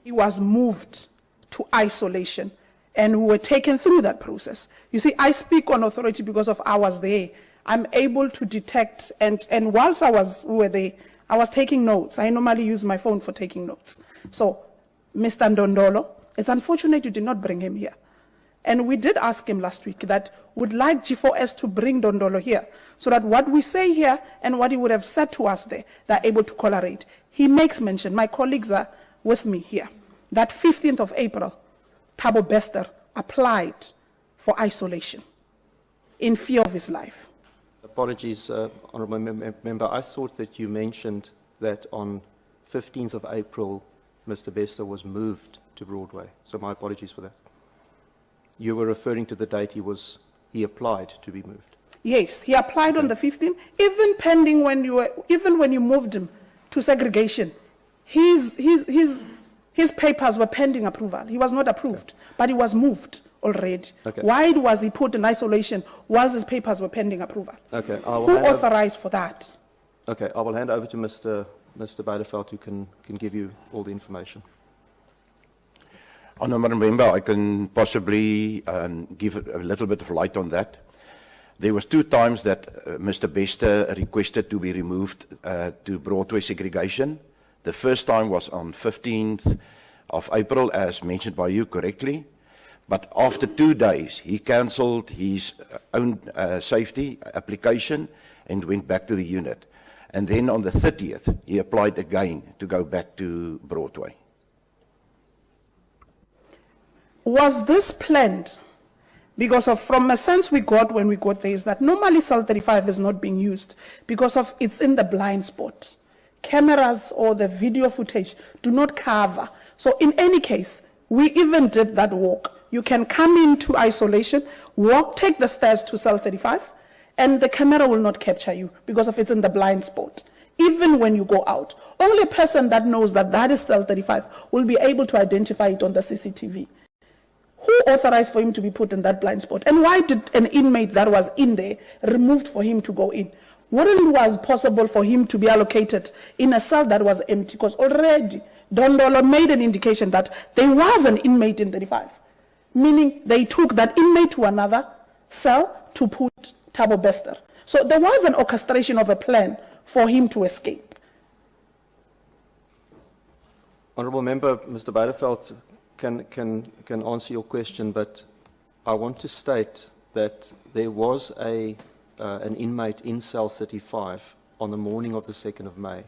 He was moved to isolation, and we were taken through that process. You see, I speak on authority because of I was there. I'm able to detect, and whilst we were there, I was taking notes. I normally use my phone for taking notes. So, Mr. Ndondolo, it's unfortunate you did not bring him here. And we did ask him last week that would like G4S to bring Ndondolo here, so that what we say here and what he would have said to us there, they're able to correlate. He makes mention, my colleagues are with me here, that 15th of April, Thabo Bester applied for isolation in fear of his life. Apologies, Honourable Member. I thought that you mentioned that on 15th of April, Mr. Bester was moved to Broadway. So my apologies for that. You were referring to the date he applied to be moved. Yes, he applied on the 15th, even pending even when you moved him to segregation. His papers were pending approval. He was not approved, but he was moved already. Okay. Why was he put in isolation whilst his papers were pending approval? Okay. Who authorized for that? Okay, I will hand over to Mr. Beiderveld, who can give you all the information. Honourable Member, I can possibly give a little bit of light on that. There was 2 times that Mr. Bester requested to be removed to Broadway segregation. The first time was on 15th of April, as mentioned by you correctly. But after 2 days, he cancelled his own safety application and went back to the unit. And then on the 30th, he applied again to go back to Broadway. Was this planned? Because from a sense we got when we got there is that normally cell 35 is not being used because of it's in the blind spot. Cameras or the video footage do not cover. So in any case, we even did that walk. You can come into isolation, walk, take the stairs to cell 35, and the camera will not capture you because of it's in the blind spot. Even when you go out, only a person that knows that that is cell 35 will be able to identify it on the CCTV. Who authorized for him to be put in that blind spot? And why did an inmate that was in there removed for him to go in? Wouldn't it was possible for him to be allocated in a cell that was empty? Because already Ndondolo made an indication that there was an inmate in 35, meaning they took that inmate to another cell to put Thabo Bester. So there was an orchestration of a plan for him to escape. Honourable Member, Mr. Beiderveld can answer your question, but I want to state that there was an inmate in cell 35 on the morning of the 2nd of May.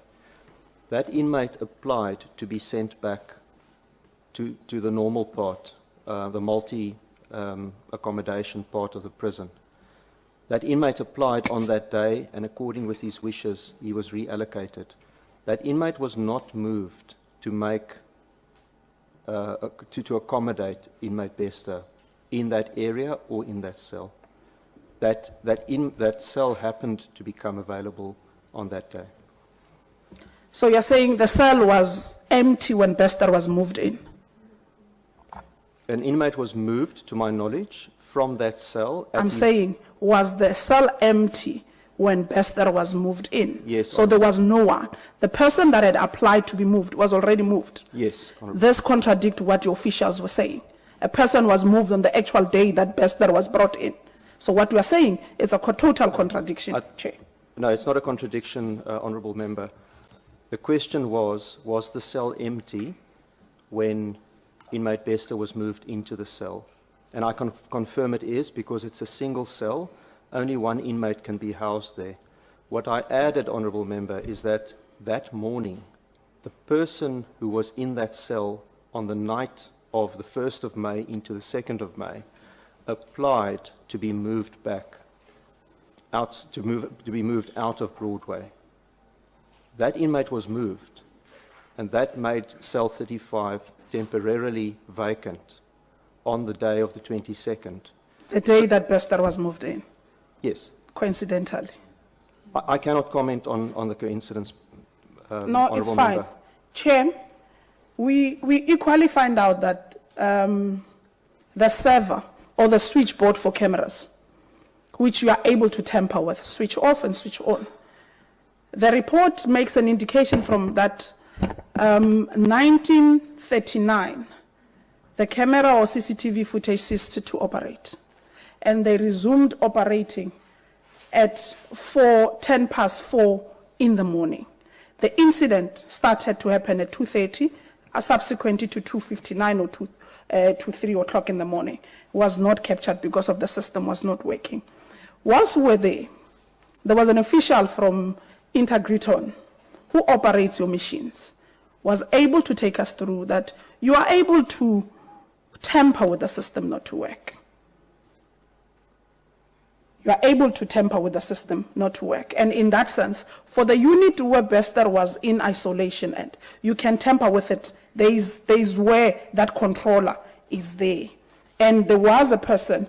That inmate applied to be sent back to the normal part, the multi-accommodation part of the prison. That inmate applied on that day, and according with his wishes, he was reallocated. That inmate was not moved to make to accommodate inmate Bester in that area or in that cell. That cell happened to become available on that day. So you're saying the cell was empty when Bester was moved in? An inmate was moved, to my knowledge, from that cell. I'm saying, was the cell empty when Bester was moved in? Yes. So there was no one. The person that had applied to be moved was already moved? Yes. This contradicts what your officials were saying. A person was moved on the actual day that Bester was brought in. So what you are saying, it's a total contradiction, Chair. No, it's not a contradiction, Honourable Member. The question was the cell empty when inmate Bester was moved into the cell? And I can confirm it is, because it's a single cell. Only one inmate can be housed there. What I added, Honourable Member, is that that morning, the person who was in that cell on the night of the 1st of May into the 2nd of May applied to be moved back, to be moved out of Broadway. That inmate was moved, and that made cell 35 temporarily vacant on the day of the 22nd. The day that Bester was moved in? Yes. Coincidentally? I cannot comment on the coincidence. No, it's fine. Member. Chair, we equally find out that the server or the switchboard for cameras, which you are able to tamper with, switch off and switch on. The report makes an indication from that 1939, the camera or CCTV footage ceased to operate, and they resumed operating at 4:10 in the morning. The incident started to happen at 2:30, subsequently to 2:59 or 3 o'clock in the morning. Was not captured because of the system was not working. Whilst we were there was an official from Integriton who operates your machines, was able to take us through that you are able to tamper with the system not to work. You are able to tamper with the system not to work. And in that sense, for the unit where Bester was in isolation, and you can tamper with it, there is where that controller is there. And there was a person,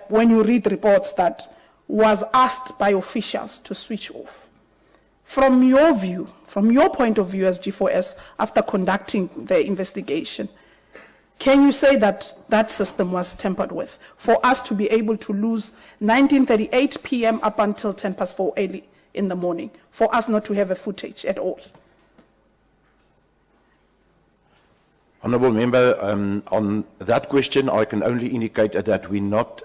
when you read reports, that was asked by officials to switch off. From your view, from your point of view as G4S, after conducting the investigation, can you say that that system was tampered with for us to be able to lose 19:38 p.m. up until 4:10 early in the morning, for us not to have a footage at all? Honourable Member, on that question, I can only indicate that we're not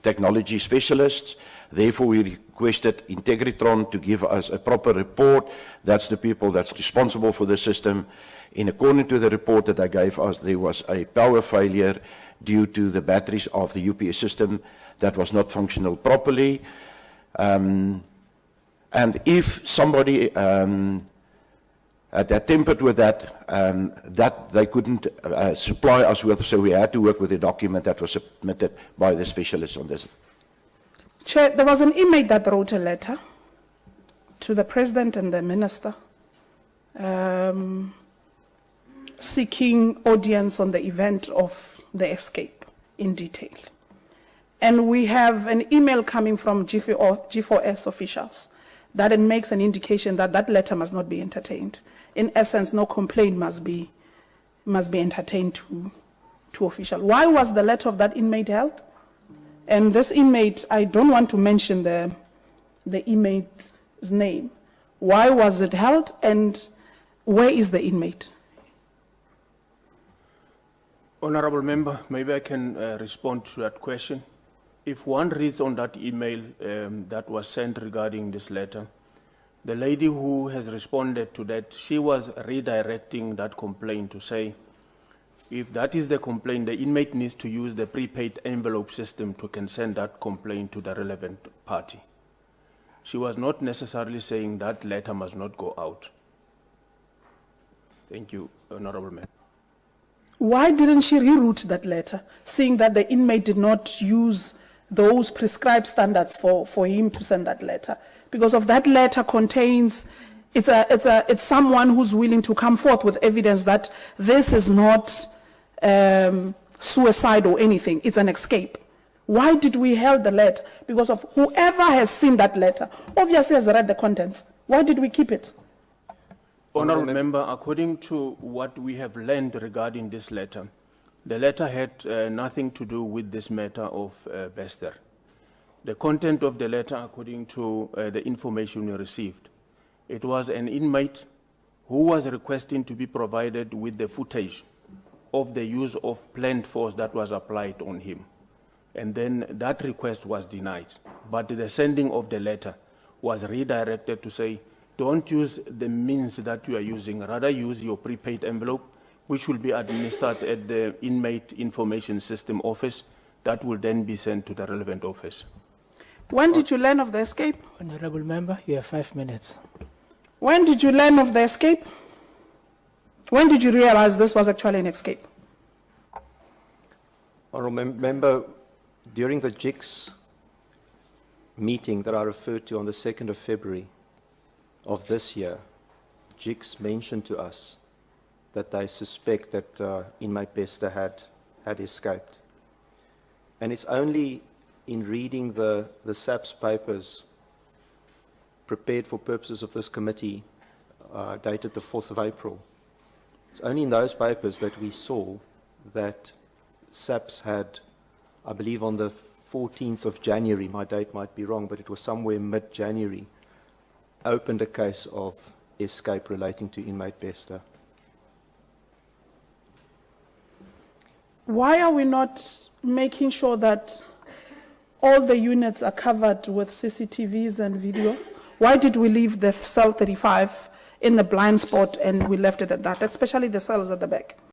technology specialists. Therefore, we requested Integritron to give us a proper report. That's the people that's responsible for the system. In according to the report that they gave us, there was a power failure due to the batteries of the UPS system that was not functional properly. And if somebody that tampered with that, that they couldn't supply us with, so we had to work with a document that was submitted by the specialists on this. Chair, there was an inmate that wrote a letter to the President and the Minister seeking audience on the event of the escape in detail. And we have an email coming from G4S officials that it makes an indication that that letter must not be entertained. In essence, no complaint must be entertained to official. Why was the letter of that inmate held? And this inmate, I don't want to mention the inmate's name. Why was it held, and where is the inmate? Honourable Member, maybe I can respond to that question. If one reads on that email that was sent regarding this letter, the lady who has responded to that, she was redirecting that complaint to say, if that is the complaint, the inmate needs to use the prepaid envelope system to can send that complaint to the relevant party. She was not necessarily saying that letter must not go out. Thank you, Honourable Member. Why didn't she reroute that letter, seeing that the inmate did not use those prescribed standards for him to send that letter? Because of that letter contains, it's someone who's willing to come forth with evidence that this is not suicide or anything, it's an escape. Why did we hold the letter? Because of whoever has seen that letter, obviously has read the contents. Why did we keep it? Honourable Member, according to what we have learned regarding this letter, the letter had nothing to do with this matter of Bester. The content of the letter, according to the information we received, it was an inmate who was requesting to be provided with the footage of the use of planned force that was applied on him. And then that request was denied. But the sending of the letter was redirected to say, don't use the means that you are using, rather use your prepaid envelope, which will be administered at the Inmate Information System Office. That will then be sent to the relevant office. When did you learn of the escape? Honourable Member, you have 5 minutes. When did you learn of the escape? When did you realize this was actually an escape? Honourable Member, during the GIX meeting that I referred to on the 2nd of February of this year, GIX mentioned to us that they suspect that inmate Bester had escaped. And it's only in reading the SAPS papers prepared for purposes of this committee, dated the 4th of April, it's only in those papers that we saw that SAPS had, I believe on the 14th of January, my date might be wrong, but it was somewhere mid-January, opened a case of escape relating to inmate Bester. Why are we not making sure that all the units are covered with CCTVs and video? Why did we leave the cell 35 in the blind spot and we left it at that, especially the cells at the back?